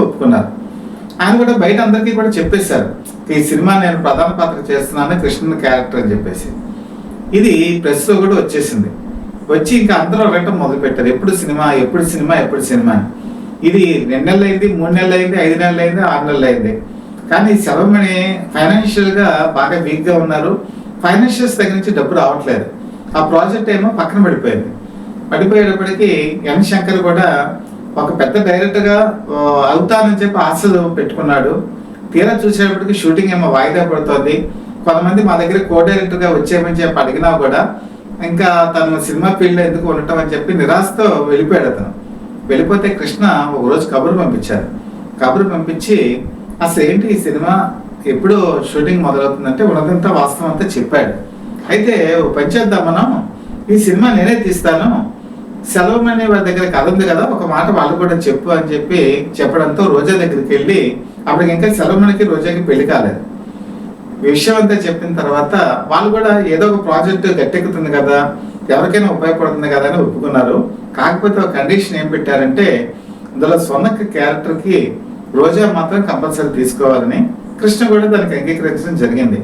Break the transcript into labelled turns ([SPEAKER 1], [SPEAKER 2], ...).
[SPEAKER 1] ఒప్పుకున్నారు. ఆయన కూడా బయట అందరికీ కూడా చెప్పేశారు, ఈ సినిమా నేను ప్రధాన పాత్ర చేస్తున్నాను, కృష్ణుని క్యారెక్టర్ అని చెప్పేసి. ఇది ప్రెస్లో కూడా వచ్చేసింది. వచ్చి ఇంకా అందరూ అడగటం మొదలు పెట్టారు, ఎప్పుడు సినిమా ఎప్పుడు సినిమా ఎప్పుడు సినిమా అని. ఇది 2 నెలలు అయింది, 3 నెలలు అయింది, 5 నెలలు అయింది, 6 నెలలు అయింది. కానీ సెలవుమణి ఫైనాన్షియల్గా బాగా వీక్గా ఉన్నారు. ఫైనాన్షియల్స్ దగ్గర నుంచి డబ్బు రావట్లేదు. ఆ ప్రాజెక్ట్ ఏమో పక్కన పడిపోయింది. పడిపోయేటప్పటికి ఎన్ శంకర్ కూడా ఒక పెద్ద డైరెక్టర్గా అవుతానని చెప్పి ఆశలు పెట్టుకున్నాడు. తీరా చూసేటప్పటికి షూటింగ్ ఏమో వాయిదా పడుతుంది. కొంతమంది మా దగ్గర కో డైరెక్టర్గా వచ్చేయమని చెప్పి అడిగినా కూడా ఇంకా తను సినిమా ఫీల్డ్లో ఎందుకు ఉండటం అని చెప్పి నిరాశతో వెళ్ళిపోయాడు అతను. వెళ్ళిపోతే కృష్ణ ఒకరోజు కబురు పంపించారు. కబురు పంపించి అసలు ఏంటి ఈ సినిమా ఎప్పుడు షూటింగ్ మొదలవుతుందంటే ఉన్నదంతా వాస్తవం అంతా చెప్పాడు. అయితే పని చేద్దాం, మనం ఈ సినిమా నేనే తీస్తాను, సెలవుమణి వాళ్ళ దగ్గర కథ ఉంది కదా, ఒక మాట వాళ్ళు కూడా చెప్పు అని చెప్పి చెప్పడంతో రోజా దగ్గరికి వెళ్ళి, అప్పటికి ఇంకా సెలవుమణికి రోజాకి పెళ్లి కాలేదు. విషయం అంతా చెప్పిన తర్వాత వాళ్ళు కూడా ఏదో ఒక ప్రాజెక్ట్ గట్టెక్కుతుంది కదా, ఎవరికైనా ఉపయోగపడుతుంది కదా అని ఒప్పుకున్నారు. కాకపోతే ఒక కండిషన్ ఏం పెట్టారంటే, అందులో సొన్నక్క క్యారెక్టర్కి రోజా మాత్రం కంపల్సరీ తీసుకోవాలని. కృష్ణ కూడా దానికి అంగీకరించడం జరిగింది.